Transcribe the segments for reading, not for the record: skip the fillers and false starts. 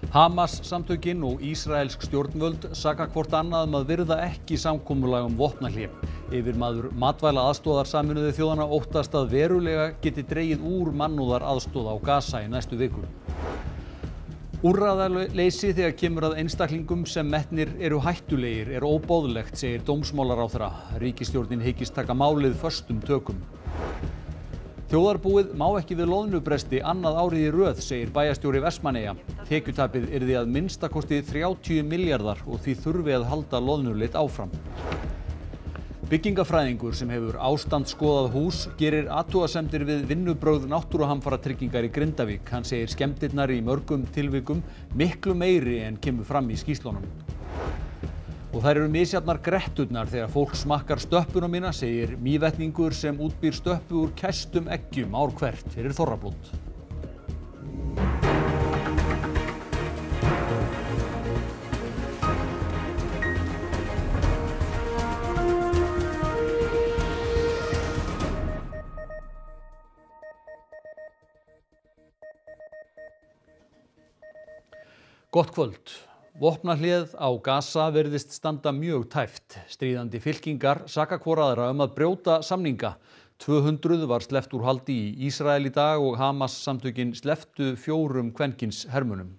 Hamas samtökin og ísraelsk stjórnvöld saka hvort annað að virða ekki samkomulag vopnahlé. Yfirmaður matvælaaðstoðar Sameinuðu þjóðanna óttast að verulega geti dregið úr mannúðaraðstoð á Gaza í næstu viku. Úrræðaleysi þegar kemur að einstaklingum sem metnir eru hættulegir er óboðlegt, segir dómsmálaráðherra. Ríkisstjórnin hyggist taka málið föstum tökum. Þjóðarbúið má ekki við loðnubresti annað árið í röð, segir bæjarstjóri Vestmannaeyja. Tekjutapið yrði að minnstakosti 30 milljarðar og því þurfi að halda loðnuleit áfram. Byggingafræðingur sem hefur ástandsskoðað hús gerir athugasemdir við vinnubrögð náttúruhamfaratryggingar í Grindavík. Hann segir skemmdirnar í mörgum tilvikum miklu meiri en kemur fram í skýrslunum. Og þær eru misjafnar gretturnar þegar fólk smakkar stöppuna mína, segir Mývetningur sem útbýr stöppu úr kæstum eggjum ár hvert fyrir þorrablót. Gott kvöld. Vopnahléð á Gaza virðist standa mjög tæpt. Stríðandi fylkingar saka hvor aðra að brjóta samninga. 200 var sleppt úr haldi í Ísrael í dag og Hamas samtökin slepptu 4 kvenkyns hermunum.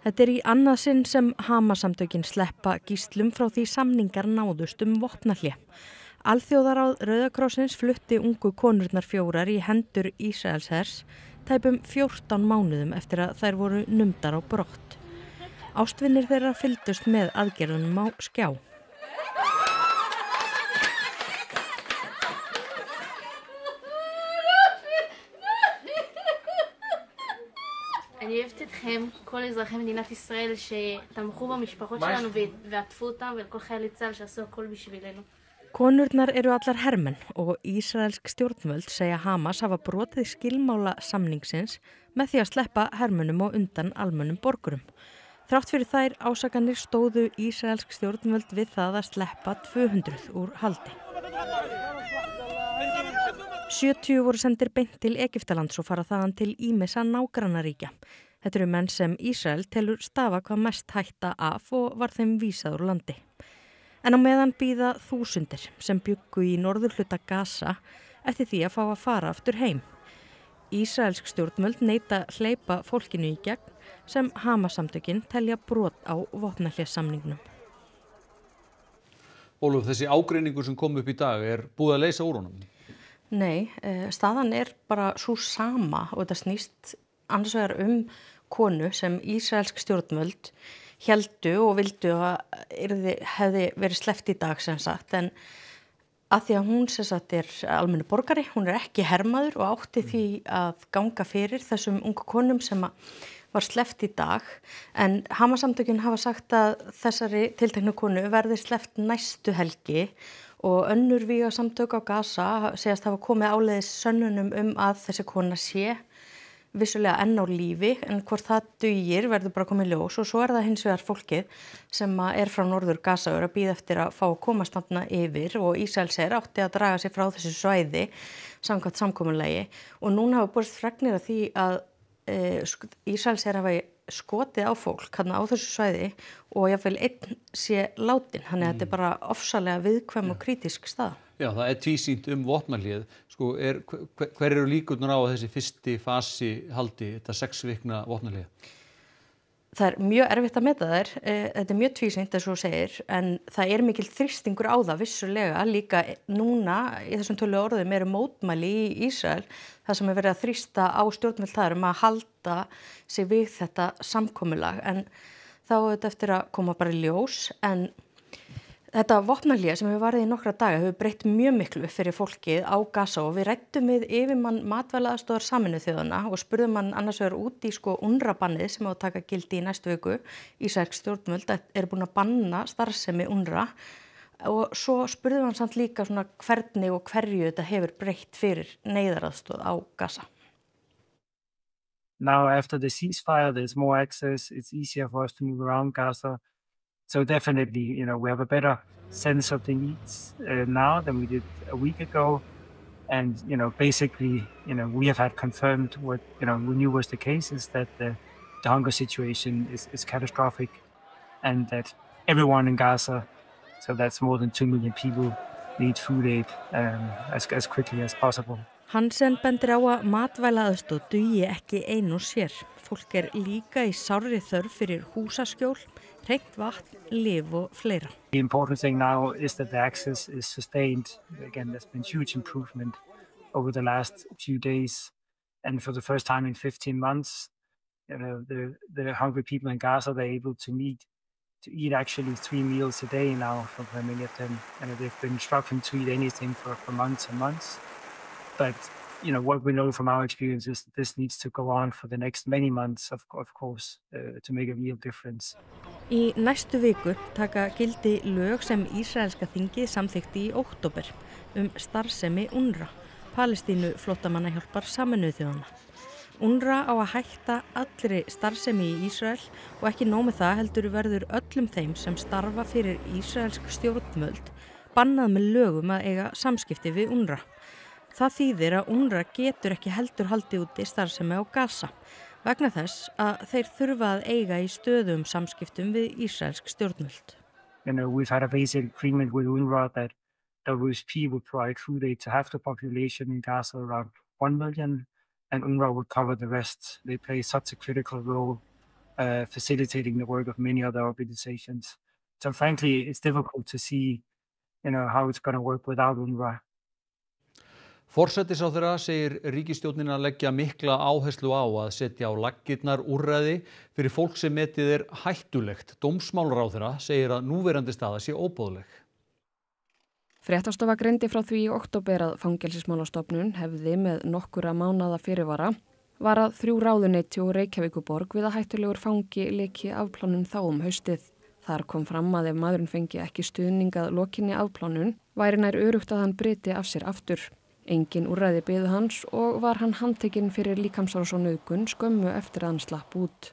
Þetta í annað sinn sem Hamas samtökin sleppa gíslum frá því samningar náðust vopnahlé. Alþjóðaráð Rauða krossins flutti ungu konurnar 4 í hendur Ísraelshers tæpum 14 mánuðum eftir að þær voru numdar á brott. Ástvinir þeirra fylgdust með aðgerðunum á skjá. אני אוהבת אתכם, כל אזרחי מדינת ישראל שתמכו במשפחות שלנו ועטפו אותם ולכל חיילי צה"ל שעשו הכל בשבילנו. Konurnar eru allar hermenn og ísraelsk stjórnvöld segja Hamas hafa brotið skilmála samningsins með því að sleppa hermönnum og undan almennum borgurum. Þrátt fyrir þær ásakanir stóðu ísraelsk stjórnvöld við það að sleppa 200 úr haldi. 70 voru sendir beint til Egyptalands og fara þaðan til ýmissa nágrannaríkja. Þetta eru menn sem Ísrael telur stafa hvað mest hætta af og var þeim vísað úr landi. En á meðan bíða þúsundir sem bjuggu í norðurhluta Gaza eftir því að fá að fara aftur heim. Ísraelsk stjórnvöld neita hleypa fólkinu í gegn sem Hamas-samtökin telja brot á vopnahléssamningnum. Ólöf, þessi ágreiningur sem kom upp í dag búið að leysa úr honum? Nei, staðan bara svo sama og þetta snýst annars vegar konu sem ísraelsk stjórnvöld héldu og vildu að hefði verið sleppt í dag sem sagt, en að því að hún sem sagt almennu borgari, hún ekki hermaður og átti því að ganga fyrir þessum ungu konum sem var sleppt í dag, en Hamas-samtökin hafa sagt að þessari tilteknu konu verði sleppt næstu helgi og önnur vígasamtök á Gaza segjast hafa komið áleiðis sönnunum að þessi kona sé vissulega enn á lífi, en hvort það dugir verður bara komið ljós, og svo það hins vegar fólkið sem frá norður Gaza að bíða eftir að fá að komast þarna yfir, og Ísraelsher átti að draga sig frá þessu svæði samkvæmt samkomulagi, og núna hafa borist fregnir af því að Ísraelsher hafa skotið á fólk á þessu svæði og jafnvel einn sé látin, þannig að þetta bara ofsalega viðkvæm og krítisk staða. Já, það tvísýnt vopnahléð. Hver eru líkurnar á að þessi fyrsti fasi haldi, þetta 6 vikna vopnahlé? Það mjög erfitt að meta þær. Þetta mjög tvísýnt, eins og þú segir, en það mikil þrýstingur á það vissulega. Líka núna, í þessum tölu orðum, mótmæli í Ísrael, það sem verið að þrýsta á stjórnvöld þar að halda sig við þetta samkomulag. En þá þetta eftir að koma bara í ljós, en þetta vopnahlé sem hefur varið í nokkra daga hefur breytt mjög miklu fyrir fólkið á Gaza, og við ræddum við yfirmann matvælaaðstoðar Sameinuðu þjóðanna og spurðum hann annars vegar út í UNRWA-bannið sem á að taka gildi í næstu viku. Ísraelsk stjórnvöld búin að banna starfsemi UNRWA, og svo spurðum hann samt líka hvernig og hverju þetta hefur breytt fyrir neyðaraðstoð á Gaza. Now after the ceasefire there's more access, it's easier for us to move around Gaza. So definitely, we have a better sense of the needs now than we did a week ago. And, basically, we have had confirmed what, we knew was the case, is that the the hunger situation is catastrophic, and that everyone in Gaza, so that's more than 2 million people, need food aid as quickly as possible. Hansen bendir á að matvælaaðstoð dugi ekki ein og sér. Fólk líka í sárri þörf fyrir húsaskjól, hreint vatn, lyf og fleira. The important thing now is that the access is sustained. Again, there's been huge improvement over the last few days, and for the first time in 15 months, the hungry people in Gaza, they're able to eat actually 3 meals a day now for many of them, and they've been struggling to eat anything for months and months. But what we know from our experience is that this needs to go on for the next many months, of course, to make a real difference. Í næstu viku taka gildi lög sem Ísraelska þingið samþykkti í október starfsemi UNRWA, Palestínu flóttamannahjálpar Sameinuðu þjóðanna. UNRWA á að hætta allri starfsemi í Ísrael og ekki nóg með það heldur verður öllum þeim sem starfa fyrir ísraelsk stjórnvöld bannað með lögum að eiga samskipti við UNRWA. Það þýðir að UNRWA getur ekki heldur haldið úti starfsemi á Gaza vegna þess að þeir þurfa að eiga í stöðum samskiptum við ísraelsk stjórnvöld. We've had a basic agreement with UNRWA that WFP would provide food aid to half the population in Gaza, around 1 million, and UNRWA would cover the rest. They play such a critical role facilitating the work of many other organizations. So frankly, it's difficult to see how it's going to work without UNRWA. Forsætisráðherra segir ríkisstjórnina leggja mikla áherslu á að setja á laggirnar úrræði fyrir fólk sem metið hættulegt. Dómsmálaráðherra segir að núverandi staða sé óboðleg. Fréttastofa greindi frá því í október að Fangelsismálastofnun hefði með nokkura mánaða fyrirvara varað 3 ráðuneyti og Reykjavíkurborg við að hættulegur fangi leki afplánun þá haustið. Þar kom fram að ef maðurinn fengi ekki stuðning að lokinni afplánun væri nær öruggt að hann bryti af sér aftur. Engin úrræði biðu hans og var hann handtekinn fyrir líkamsárás og nauðgun skömmu eftir að hann slapp út.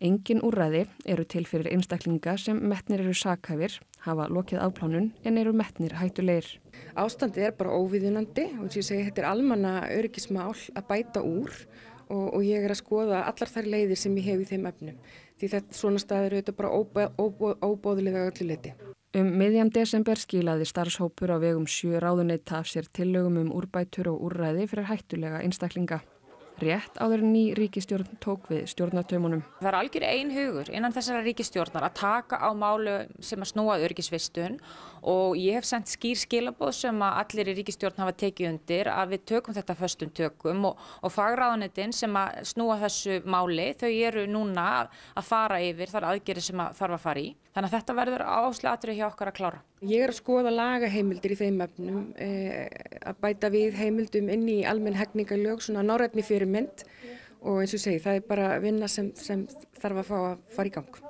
Engin úrræði eru til fyrir einstaklinga sem metnir eru sakhæfir, hafa lokið afplánun en eru metnir hættulegir. Ástandið bara óviðunandi og ég segi þetta almanna öryggismál að bæta úr og ég að skoða allar þær leiðir sem ég hef í þeim efnum. Því þetta svona staður eru bara óboðlega öllu leyti. Miðjan desember skilaði starfshópur á vegum 7 ráðuneyta af sér tillögum úrbætur og úrræði fyrir hættulega einstaklinga. Rétt áður en ný ríkisstjórn tók við stjórnartaumunum. Það algjör einhugur innan þessara ríkisstjórnar að taka á málu sem að snúa öryggisvistun og ég hef sendt skýr skilaboð sem að allir í ríkisstjórn hafa tekið undir að við tökum þetta föstum tökum og fagráðuneytin sem að snúa þessu máli, þau eru núna að fara yfir þar aðgerðir sem að þarf að fara í. Þannig að þetta verður áhersluatriði hjá okkar að klára. Ég að skoða lagaheimildir í þeim efnum, að bæta við heimildum inn í almenn hegningarlög, svona norrænni fyrirmynd og eins og segi, það bara vinna sem þarf að fara í gang.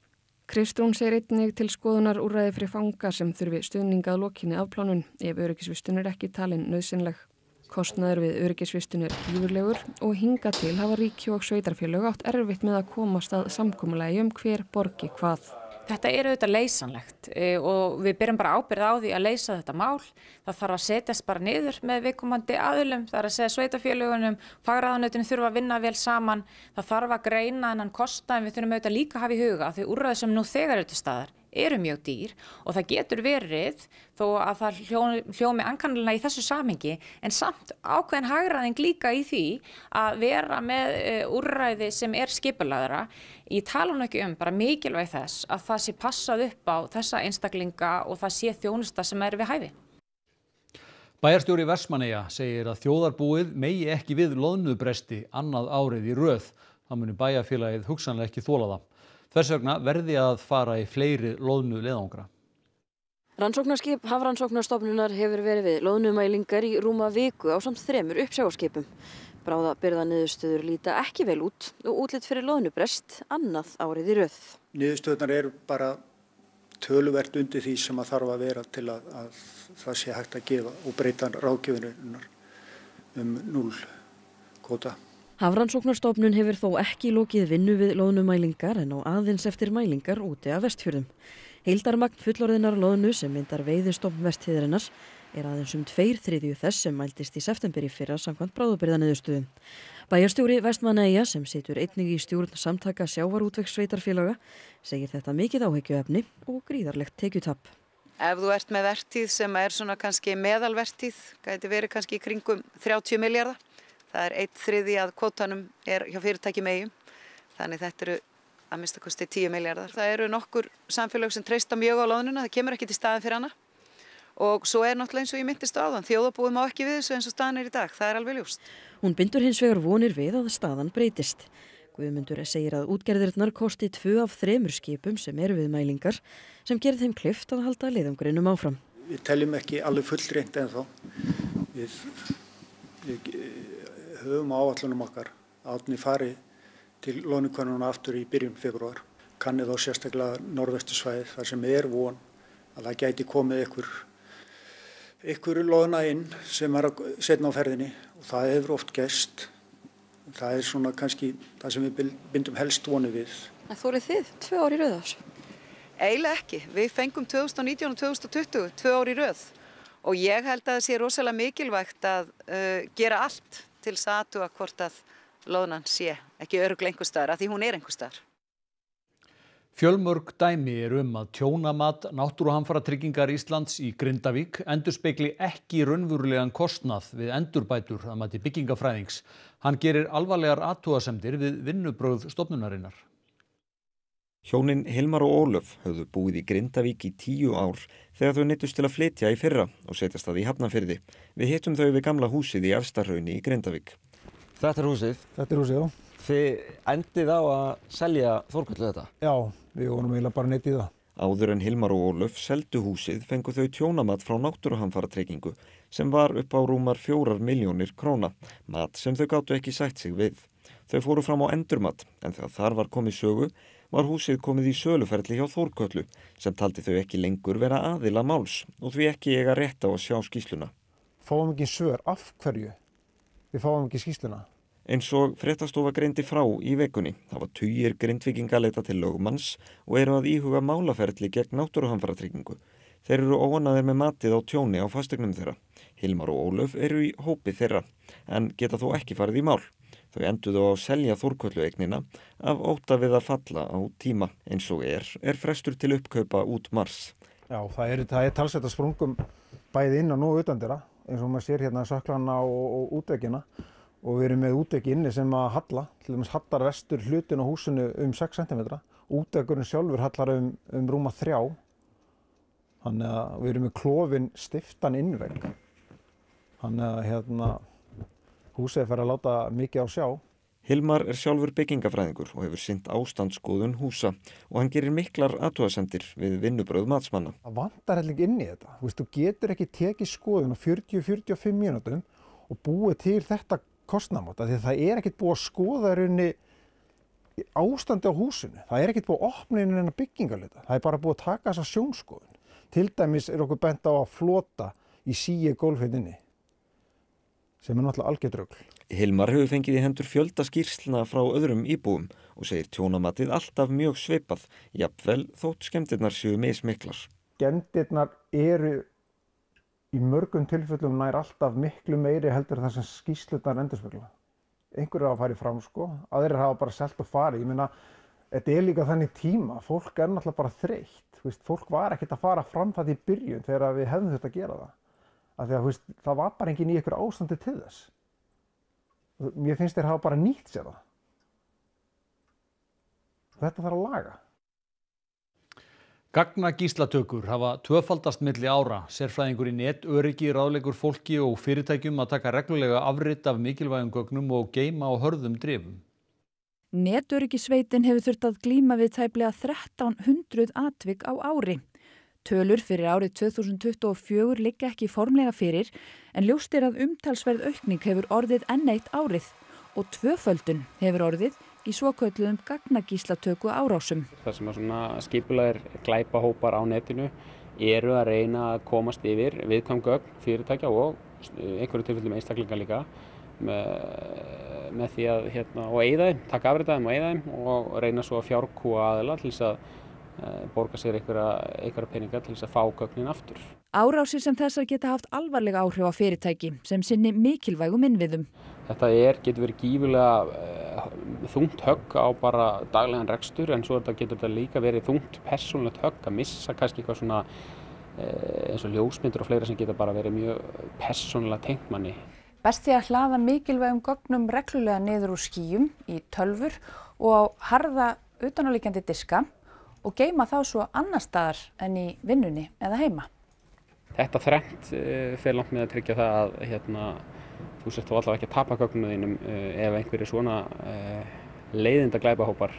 Kristrún segir einnig til skoðunar úrræði fyrir fanga sem þurfi stuðning að lokinni afplánun ef öryggisvistun ekki talin nauðsynleg. Kostnaður við öryggisvistun gífurlegur og hingað til hafa ríki og sveitarfélög átt erfitt með að komast að samkomulagi hver borgi hvað. Þetta auðvitað leysanlegt og við berum bara ábyrgð á því að leysa þetta mál. Það þarf að setjast bara niður með viðkomandi aðilum, það er að segja sveitarfélögunum, fagráðuneytinu þurfa að vinna vel saman, það þarf að greina þennan kostnað en við þurfum auðvitað líka að hafa í huga því úrræði sem nú þegar eru til staðar eru mjög dýr og það getur verið þó að það hljómi ankannalega í þessu samhengi en samt ákveðin hagræðing líka í því að vera með úrræði sem skipulagðara. Ég tala nú ekki bara mikilvæg þess að það sé passað upp á þessa einstaklinga og það sé þjónusta sem við hæfi. Bæjarstjóri Vestmannaeyja segir að þjóðarbúið megi ekki við loðnubresti annað árið í röð. Það muni bæjarfélagið hugsanlega ekki þola það. Þess vegna verði að fara í fleiri loðnuleiðangra. Rannsóknarskip Hafrannsóknarstofnunar hefur verið við loðnumælingar í rúma viku ásamt 3 uppsjávarskipum. Bráðabirgðaniðurstöður líta ekki vel út og útlit fyrir loðnubrest annað árið í röð. Niðurstöðurnar eru bara töluvert undir því sem að þarf að vera til að það sé hægt að gefa og breyta ráðgjöfunar 0 kvóta. Hafrannsóknarstofnun hefur þó ekki lokið vinnu við loðnumælingar en á aðeins eftir mælingar úti af Vestfjörðum. Heildarmagn fullorðinnar loðnu sem myndar veiðistofn Vestfjarðarinnar aðeins 2/3 þess sem mældist í september í fyrra samkvæmt bráðabirgðaniðurstöðu. Bæjarstjóri Vestmannaeyja, sem situr einnig í stjórn samtaka sjávarútvegssveitarfélaga, segir þetta mikið áhyggjuefni og gríðarlegt tekjutap. Ef þú ert með vertíð sem svona kannski meðalvertíð, gæti verið kannski í kringum 30 milljarða. Það er 1/3 að kvótanum hjá fyrirtækjum Eyjum. Þannig þetta eru að minnsta kosti 10 milljarðar. Það eru nokkur samfélög sem treysta mjög á loðnuna, það kemur ekki til staðin fyrir hana. Og svo náttúrulega eins og ég minntist á áðan, þjóðarbúið má ekki við þessu eins og staðan í dag, það alveg ljóst. Hún bindur hins vegar vonir við að staðan breytist. Guðmundur segir að útgerðirnar kosti 2 af 3 skipum sem eru við mælingar, sem gerir þeim kleift að halda leiðangrinum áfram. Við teljum ekki alveg fullreynt ennþá. Við höfum áætlunum okkar að Árni fari til loðnukönnuna aftur í byrjun febrúar. Kannið á sérstaklega norðvestursvæðið þar sem von að það gæti komið ykkur loðna inn sem seinna á ferðinni og það hefur oft gerst. Það svona kannski það sem við bindum helst vonir við. Þórið þið 2 ár í röð á þessu? Eiginlega ekki. Við fengum 2019 og 2020 2 ár í röð og ég held að það sé rosalega mikilvægt að gera allt til þess að athuga hvort að loðnan sé ekki örugglega einhvers staðar, af því hún einhvers staðar. Fjölmörg dæmi að tjónamat Náttúruhamfaratryggingar Íslands í Grindavík endurspegli ekki raunverulegan kostnað við endurbætur að mati byggingafræðings. Hann gerir alvarlegar athugasemdir við vinnubrögð stofnunarinnar. Hjónin Hilmar og Ólöf höfðu búið í Grindavík í 10 ár þegar þau neyddust til að flytja í fyrra og setjast að í Hafnarfirði. Við hittum þau við gamla húsið í Efstahrauni í Grindavík. Þetta er húsið? Þetta er húsið, já. Þið endið á að selja Þórköllu þetta? Já, við vorum eiginlega bara neitt í það. Áður en Hilmar og Ólöf seldu húsið fengu þau tjónamat frá Náttúruhamfaratryggingu sem var upp á rúmar 4 milljónir króna, mat sem þau gátu ekki sætt sig við. Þau fóru fram á endurmat en þegar þar var komið sögu var húsið komið í söluferli hjá Þórköllu sem taldi þau ekki lengur vera aðila máls og því ekki eiga rétt á að sjá skýrsluna. Fáum ekki svör af hverju við fáum ekki skýrsluna. Eins og fréttastofa greindi frá í vikunni hafa tugir Grindvíkinga leitað til lögmanns og eru að íhuga málaferli gegn Náttúruhamfaratryggingu. Þeir eru óánægðir með matið á tjóni á fasteignum þeirra. Hilmar og Ólöf eru í hópi þeirra en geta þó ekki farið í mál. Þau enduðu á að selja Þórköllueignina af ótta við að falla á tíma. Eins og er frestur til uppkaupa út mars. Já, það er talsvert að sprungum bæði innan og utandira, eins og maður sér hérna söklana og útveggina. Og við erum með útveggi inni sem að halla, til dæmis hallar vestur hlutin á húsinu 6 cm. Útveggurinn sjálfur hallar rúma 3. Þannig að við erum með klofin stiftan innvegg. Þannig að húsið er farið að láta mikið á sjá. Hilmar er sjálfur byggingafræðingur og hefur sinnt ástandsskoðun húsa og hann gerir miklar athugasemdir við vinnubrögð matsmanna. Það vantar helling inn í þetta. Þú getur ekki tekið skoðun á 40-45 mínútum og búið til þetta kostnaðamat, því það er ekkert búið að skoða rauninni ástandi á húsinu. Það er ekkert búið að opna inn en að byggingarleita. Það er bara búið að taka þessa sjónskoðun. Til dæmis er okkur bent á að flota í síi gólfheitinni, sem er náttúrulega algjört rugl. Hilmar hefur fengið í hendur fjölda skýrslna frá öðrum íbúum og segir tjónamatið alltaf mjög svipað, jafnvel þótt skemmdirnar séu mismiklar. Skemmdirnar eru í mörgum tilfellum nær alltaf miklu meiri heldur það sem skýrslurnar endurspegla. Einhverjir hafa farið fram aðrir hafa bara selt og farið. Ég meina, þetta er líka þannig tíma, fólk er náttúrulega bara þreytt. Fólk var ekkert að fara fram það í byrjun þegar við hefðum þetta að gera það. Af því að það var bara engin í ykkur ástandi til þess. Mér finnst þeir hafa bara nýtt sér það. Þetta þarf að laga. Gagnagíslatökur hafa tvöfaldast milli ára. Sérfræðingur í netöryggi ráðleggur fólki og fyrirtækjum að taka reglulega afrit af mikilvægum gögnum og geyma á hörðum drifum. Netöryggisveitin hefur þurft að glíma við tæplega 1300 atvik á ári. Tölur fyrir árið 2024 liggja ekki formlega fyrir en ljóst er að umtalsverð aukning hefur orðið enn eitt árið og tvöföldun hefur orðið í svokölluðum gagnagíslatöku árásum. Það sem að skipulagðir glæpahópar á netinu eru að reyna að komast yfir viðkvæm gögn fyrirtækja og einhverju tilfellum einstaklinga líka með því að og eyða þeim, taka afrit af þeim og eyða þeim og reyna svo að fjárkúga aðila til þess að borga sér einhverja peninga til þess að fá gögnin aftur. Árásir sem þessar geta haft alvarlega áhrif á fyrirtæki sem sinni mikilvægum innviðum. Þetta getur verið gífurlega þungt högg á bara daglegan rekstur, en svo getur þetta líka verið þungt persónulegt högg að missa kannski eitthvað svona eins og ljósmyndir og fleira sem geta bara verið mjög persónulega tengt manni. Best því að hlaða mikilvægum gögnum reglulega niður úr skýjum í tölvur og á harða utanáliggjandi diska og geyma þá svo annar staðar en í vinnunni eða heima. Þetta þrennt fer langt með að tryggja það að þú sért þá allavega ekki að tapa gögnum þínum ef einhverjir svona leiðinda glæpahópar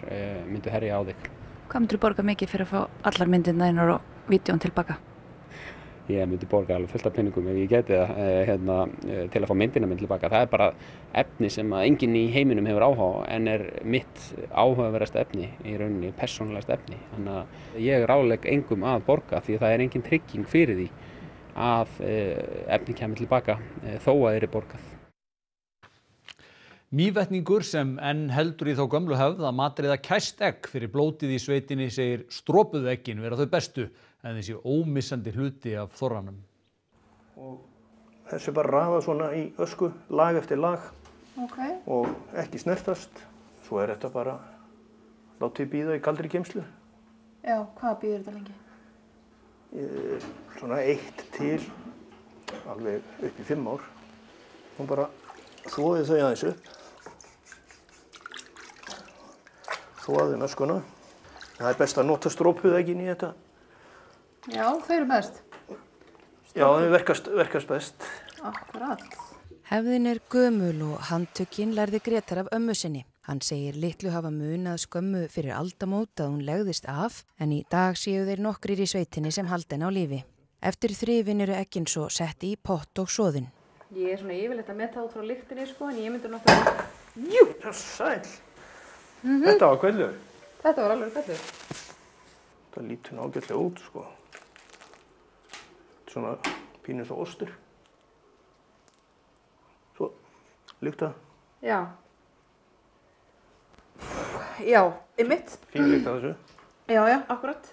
myndu herja á þig. Hvað myndir þú borga mikið fyrir að fá allar myndirnar þínar og vídeón tilbaka? Ég myndi borga alveg fullt af peningum ef ég geti það til að fá myndina minn tilbaka. Það bara efni sem að enginn í heiminum hefur áhuga en mitt áhugaverðasta efni í rauninni, persónulegasta efni. Þannig að ég ráðlegg engum að borga því það engin trygging fyrir því að efni kemur tilbaka þó að þeir borgað. Mývetningur sem enn heldur í þá gömlu hefð að matreiða kæst egg fyrir blótið í sveitinni segir stropuðu eggin vera þau bestu en þessi ómissandi hluti af þorranum. Og þessi bara raða svona í ösku, lag eftir lag og ekki snertast. Svo þetta bara látið bíða í kaldri geymslu. Já, hvað bíður þetta lengi? Svona 1 til alveg upp í 5 ár. Og bara þvoið þau aðeins upp. Þvoðum öskuna. Það best að nota strópuðeggin í þetta. Já, þau eru best. Já, þau verkast best. Akkurat. Hefðin gömul og handtökin lærði Grétar af ömmu sinni. Hann segir litlu hafa munað skömmu fyrir aldamót að hún legðist af, en í dag séu þeir nokkrir í sveitinni sem halda henni á lífi. Eftir þrifin eru eggin svo sett í pott og soðin. Ég svona yfirleitt að meta út frá lyktinni en ég myndi náttúrulega... Jú! Sæl! Þetta var kveldur. Þetta var alveg kveldur. Það lítur ágætlega út, Svona pínu svo ostur. Svo, lykta. Já. Já, einmitt. Fín lykt af þessu. Já, akkurat.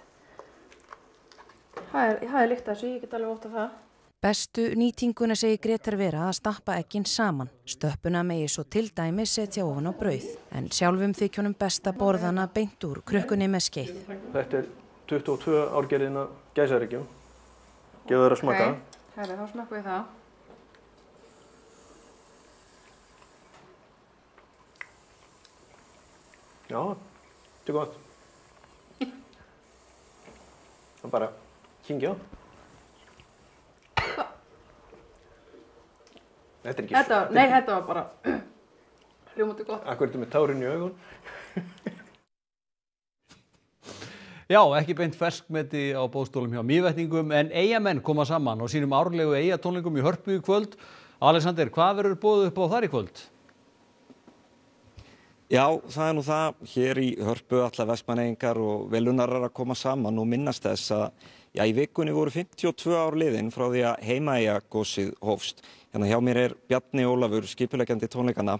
Það lykt af þessu, ég get alveg ótt af það. Bestu nýtinguna segir Grétar vera að stappa eggin saman. Stöppuna megi svo til dæmis setja ofan á brauð. En sjálfum þykir honum best að borða hana beint úr krukkunni með skeið. Þetta 22 árgerðin af gæsareggjum. Gefðu þér að smaka. Þá smakku ég það. Já, þetta gott. Það bara kyngja. Þetta var bara hljómandi gott. Akkur ertu með tárin í augun? Já, ekki beint ferskmeti á boðstólum hjá Mývetningum en Eyjamenn koma saman á sínum árlegu Eyjatónleikum í Hörpu í kvöld. Alexander, hvað verður boðið upp á þar í kvöld? Já, það nú það. Hér í Hörpu allar Vestmannaeyingar og velunarar að koma saman og minnast þess að í vikunni voru 52 ár liðin frá því að Heimaeyjagosið hófst. Hérna hjá mér Bjarni Ólafur, skipuleggjandi tónleikana.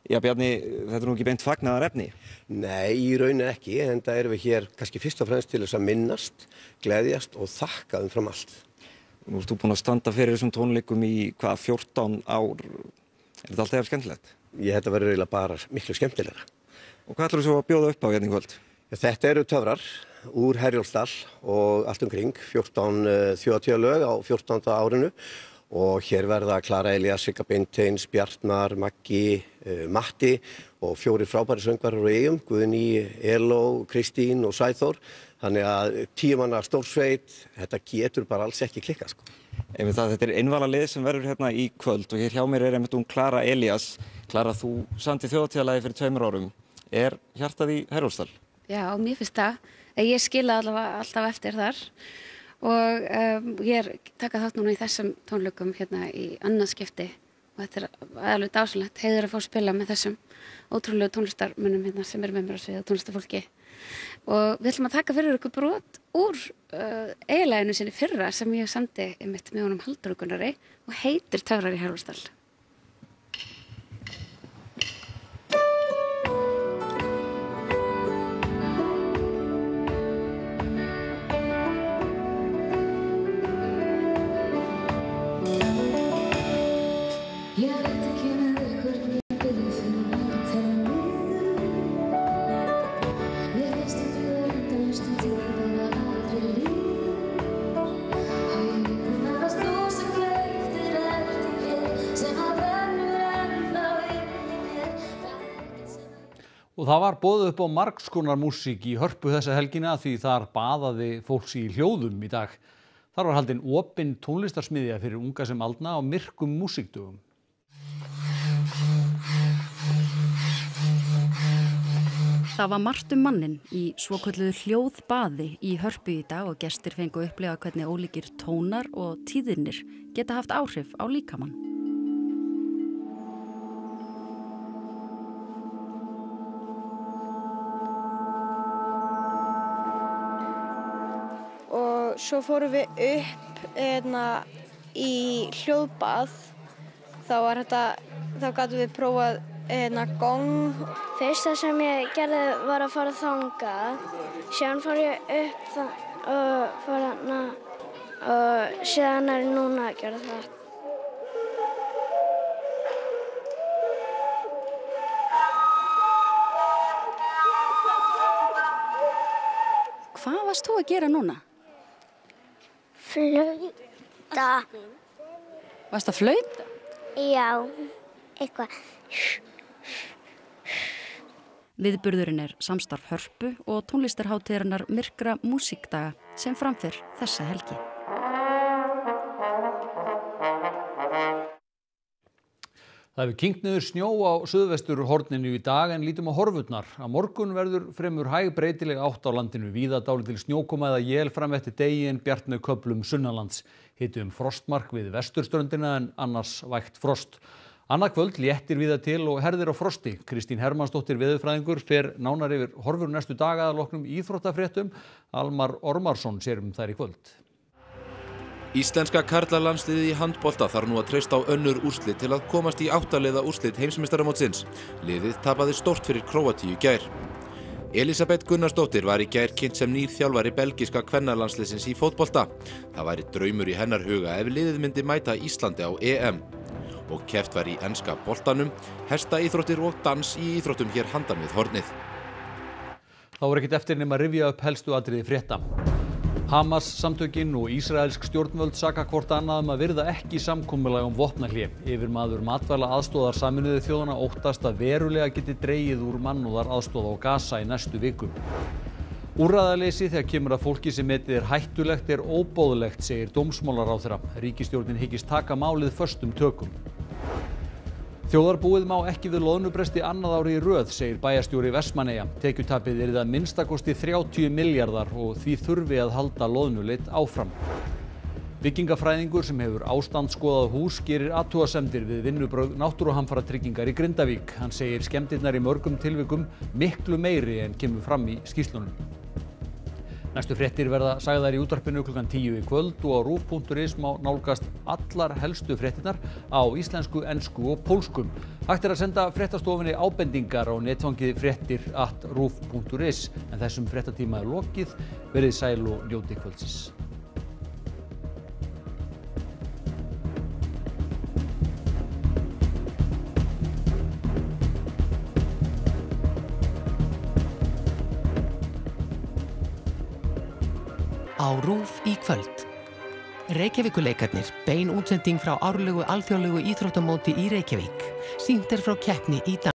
Já, Bjarni, þetta nú ekki beint fagnaðarefni? Nei, í rauninni ekki, en það erum við hér kannski fyrst og fremst til þess að minnast, gleðjast og þakka fram allt. Nú ert þú búin að standa fyrir þessum tónleikum í 14 ár. Er þetta alltaf skemmtilegt? Þetta verður eiginlega bara miklu skemmtilegra. Og hvað ætlarðu svo að bjóða upp á hérna í kvöld? Þetta eru töfrar úr Herjólfsdal og allt umkring, 14 þjóðhátíðarlög á 14. árinu. Og hér verða Klara Elías, Sigga Beinteins, Bjartmar, Maggi, Matti og 4 frábæri söngvarar úr Eyjum, Guðný, Eló, Kristín og Sæþór. Þannig að 10 manna stórsveit, þetta getur bara alls ekki klikkað. Þetta einvala lið sem verður hérna í kvöld og hér hjá mér einmitt Klara Elías. Klara, þú samdi þjóðhátíðarlagið fyrir 2 árum. Er hjartað í Herjólfsdal? Já, mér finnst það. Ég skila alltaf eftir þar. Og ég taka þátt núna í þessum tónleikum hérna í annað skipti og þetta alveg dásamlegt heiður að fá að spila með þessum ótrúlegu tónlistarmönnum hérna sem eru með mér á sviði og tónlistarfólki og við ætlum að taka fyrir ykkur brot úr eiginlaginu sinni fyrra sem ég samdi einmitt með honum Halldóri Gunnari og heitir Töfrar í Herjólfsdal. Og það var boðið upp á margs konar músík í Hörpu þessa helgina því þar baðaði fólks í hljóðum í dag. Þar var haldin opin tónlistarsmiðja fyrir unga sem aldna á myrkum músíkdögum. Það var margt manninn í svokölluðu hljóðbaði í Hörpu í dag og gestir fengu að upplifa hvernig ólíkir tónar og tíðnir geta haft áhrif á líkamann. Svo fórum við upp í hljóðbað. Þá gátum við prófað gong. Fyrsta sem ég gerði var að fara þangað. Síðan fór ég upp og síðan er núna að gera það. Hvað varst þú að gera núna? Flauta. Varst að flauta? Já, eitthvað. Viðburðurinn er samstarf Hörpu og tónlistarhátíðarinnar Myrkra músíkdaga sem framfer þessa helgi. Það hefur kyngt niður snjó á suðvesturhorninu í dag en lítum á horfurnar. Á morgun verður fremur hæg breytileg átt á landinu, víða dálítil snjókoma eða él fram eftir degi en bjart með köflum sunnanlands. Hiti frostmark við vesturströndina en annars vægt frost. Annað kvöld léttir víða til og herðir á frosti. Kristín Hermannsdóttir veðurfræðingur fer nánar yfir horfur næstu daga að loknum íþróttafréttum. Almar Ormarsson sér þær í kvöld. Íslenska karlalandsliðið í handbolta þarf nú að treysta á önnur úrslit til að komast í 8 liða úrslit heimsmeistaramótsins. Liðið tapaði stórt fyrir Króatíu í gær. Elísabet Gunnarsdóttir var í gær kynnt sem nýr þjálfari belgíska kvennalandsliðsins í fótbolta. Það væri draumur í hennar huga ef liðið myndi mæta Íslandi á EM. Og keppt var í enska boltanum, hestaíþróttir og dans í íþróttum hér handan við hornið. Þá er ekkert eftir nema að rifja upp helstu atriði frétta. Hamas samtökin og ísraelsk stjórnvöld saka hvort annað að virða ekki samkomulag vopnahlé. Yfirmaður matvæla aðstoðar Sameinuðu þjóðanna óttast að verulega geti dregið úr mannúðar aðstoð á Gaza í næstu viku. Úrræðaleysi þegar kemur að fólki sem metið er hættulegt er óboðlegt, segir dómsmálaráðherra. Ríkisstjórnin hyggist taka málið föstum tökum. Þjóðarbúið má ekki við loðnubresti annað ári í röð, segir bæjarstjóri Vestmannaeyja. Tekjutapið yrði að minnstakosti 30 milljarðar og því þurfi að halda loðnuleit áfram. Byggingafræðingur sem hefur ástandsskoðað hús gerir athugasemdir við vinnubrögð náttúruhamfaratryggingar í Grindavík. Hann segir skemmdirnar í mörgum tilvikum miklu meiri en kemur fram í skýrslunum. Næstu fréttir verða sagðar í útvarpinu klukkan 10 í kvöld og á rúv.is má nálgast allar helstu fréttirnar á íslensku, ensku og pólsku. Hægt er að senda fréttastofunni ábendingar á netfangið fréttir@ruv.is en þessum fréttatíma er lokið. Verið sæl og njótið kvöldsins. Á RÚV í kvöld. Reykjavíkurleikarnir, bein útsending frá árlegu alþjóðlegu íþróttamóti í Reykjavík. Sýnt er frá keppni í dag.